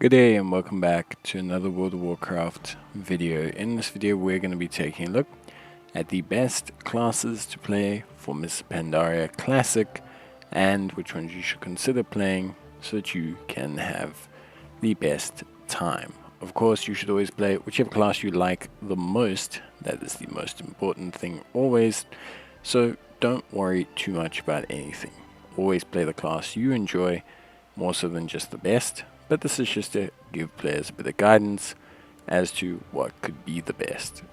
Good day and welcome back to another World of Warcraft video. In this video we're going to be taking a look at the best classes to play for Mr. Pandaria Classic and which ones you should consider playing so that you can have the best time. Of course, you should always play whichever class you like the most. That is the most important thing always. So don't worry too much about anything. Always play the class you enjoy more so than just the best. But this is just to give players a bit of guidance as to what could be the best.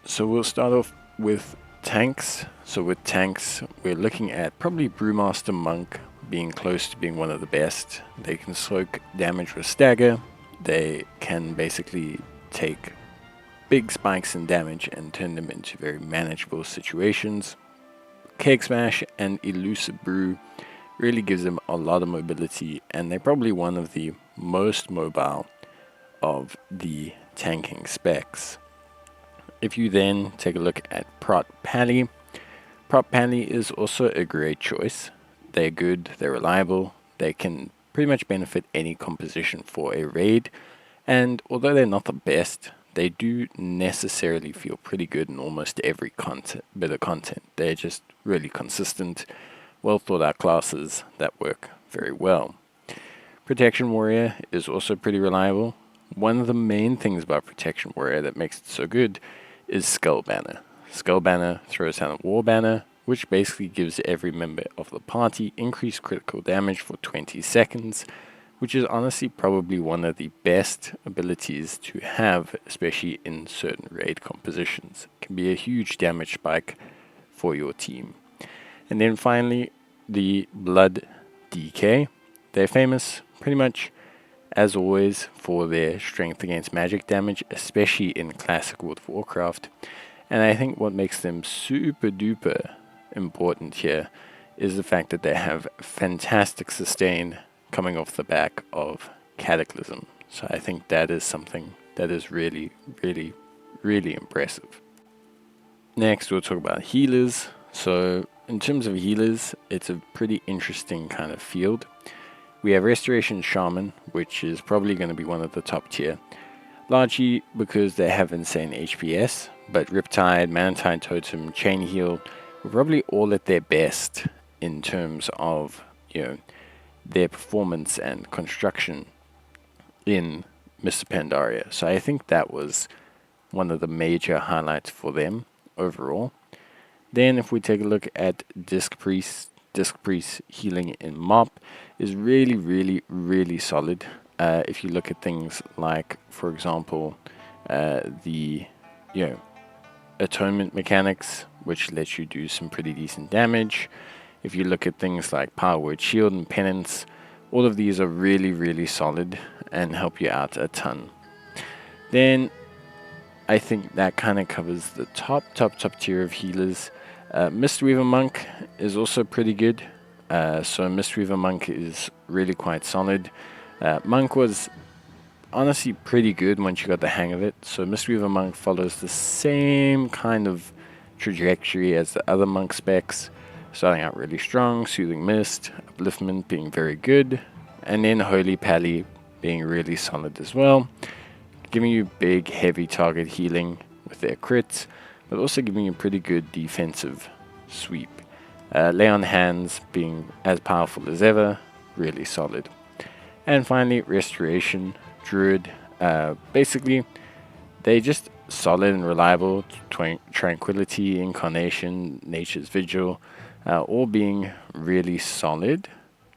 So we'll start off with tanks. So with tanks, we're looking at probably Brewmaster Monk being close to being one of the best. They can soak damage with stagger. They can basically take big spikes in damage and turn them into very manageable situations. Cake Smash and Elusive Brew really gives them a lot of mobility, and they're probably one of the most mobile of the tanking specs. If you then take a look at Prot Pally is also a great choice. They're good, they're reliable, they can pretty much benefit any composition for a raid, and although they're not the best, they do necessarily feel pretty good in almost every bit of content. They're just really consistent, well thought out classes that work very well. Protection Warrior is also pretty reliable. One of the main things about Protection Warrior that makes it so good is Skull Banner. Skull Banner throws down a War Banner, which basically gives every member of the party increased critical damage for 20 seconds, which is honestly probably one of the best abilities to have, especially in certain raid compositions. It can be a huge damage spike for your team. And then finally, the Blood DK. They're famous pretty much as always for their strength against magic damage, especially in classic World of Warcraft. And I think what makes them super duper important here is the fact that they have fantastic sustain coming off the back of Cataclysm. So I think that is something that is really impressive. Next we'll talk about healers. So in terms of healers, it's a pretty interesting kind of field. We have Restoration Shaman, which is probably going to be one of the top tier, largely because they have insane HPS, but Riptide, Manatide Totem, Chain Heal were probably all at their best in terms of, their performance and construction in Mr. Pandaria. So I think that was one of the major highlights for them overall. Then if we take a look at Disc Priest healing in MOP is really solid. If you look at things like, for example, the atonement mechanics, which lets you do some pretty decent damage. If you look at things like Power Word Shield and Penance, all of these are really solid and help you out a ton. Then I think that kind of covers the top tier of healers. Mistweaver Monk is also pretty good. So Mistweaver Monk is really quite solid. Monk was honestly pretty good once you got the hang of it. So Mistweaver Monk follows the same kind of trajectory as the other Monk specs. Starting out really strong, Soothing Mist, Upliftment being very good, and then Holy Pally being really solid as well, giving you big heavy target healing with their crits, but also giving you pretty good defensive sweep. Lay on Hands being as powerful as ever, really solid. And finally, Restoration Druid. Basically, they just solid and reliable. Tranquility, Incarnation, Nature's Vigil, all being really solid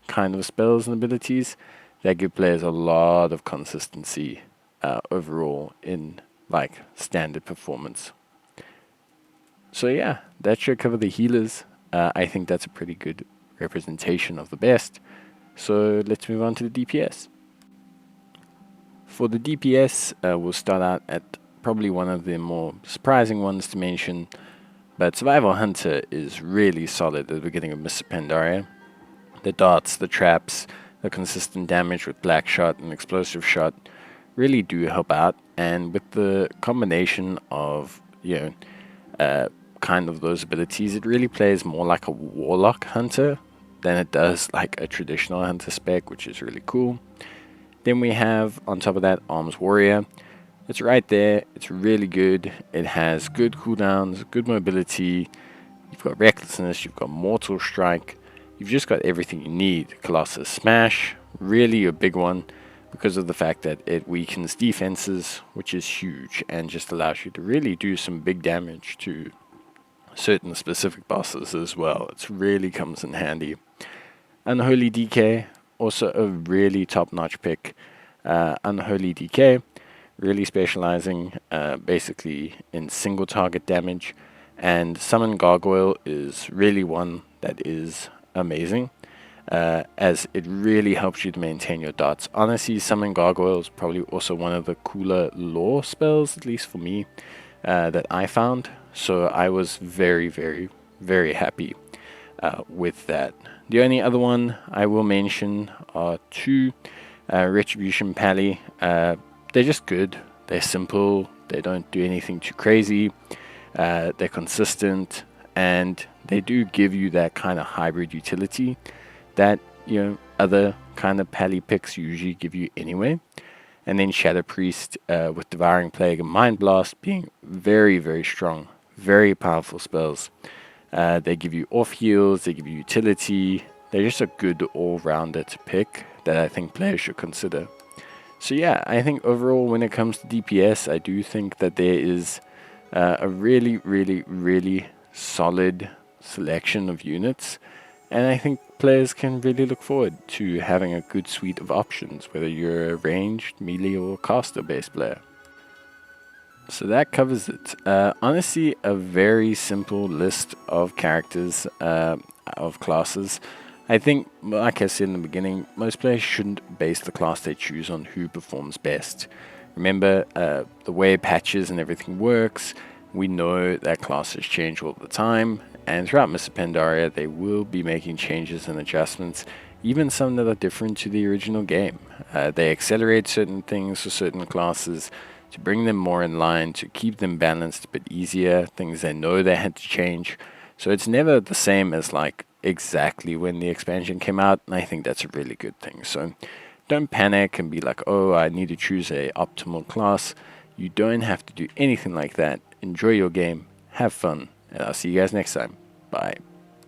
kind of spells and abilities that give players a lot of consistency overall in like standard performance. So yeah, that should cover the healers. I think that's a pretty good representation of the best. So let's move on to the DPS. For the DPS, we'll start out at probably one of the more surprising ones to mention, but Survival Hunter is really solid at the beginning of Mr. Pandaria. The darts, the traps, the consistent damage with Black Shot and Explosive Shot really do help out, and with the combination of, kind of those abilities, it really plays more like a Warlock Hunter than it does like a traditional Hunter spec, which is really cool. Then we have, on top of that, Arms Warrior. It's right there. It's really good. It has good cooldowns, good mobility. You've got Recklessness. You've got Mortal Strike. You've just got everything you need. Colossus Smash, really a big one because of the fact that it weakens defenses, which is huge, and just allows you to really do some big damage to certain specific bosses as well. It really comes in handy. Unholy DK, also a really top-notch pick. Unholy DK, really specializing basically in single target damage, and Summon Gargoyle is really one that is amazing, as it really helps you to maintain your dots. Honestly, Summon Gargoyle is probably also one of the cooler lore spells, at least for me, that I found. So I was very, very, very happy with that. The only other one I will mention are two. Retribution Pally. They're just good. They're simple. They don't do anything too crazy. They're consistent, and they do give you that kind of hybrid utility that, you know, other kind of Pally picks usually give you anyway. And then Shadow Priest with Devouring Plague and Mind Blast being very, very strong, very powerful spells. They give you off heals, they give you utility. They're just a good all-rounder to pick that I think players should consider. So yeah, I think overall when it comes to DPS, I do think that there is a really, really, really solid selection of units, and I think players can really look forward to having a good suite of options, whether you're a ranged, melee, or caster based player. So that covers it. Honestly, a very simple list of characters, of classes. I think, like I said in the beginning, most players shouldn't base the class they choose on who performs best. Remember, the way patches and everything works, we know that classes change all the time, and throughout Mr. Pandaria they will be making changes and adjustments, even some that are different to the original game. They accelerate certain things for certain classes to bring them more in line, to keep them balanced but easier, things they know they had to change. So it's never the same as like exactly when the expansion came out, and I think that's a really good thing. So don't panic and be like, oh, I need to choose a optimal class. You don't have to do anything like that. Enjoy your game, have fun, and I'll see you guys next time. Bye.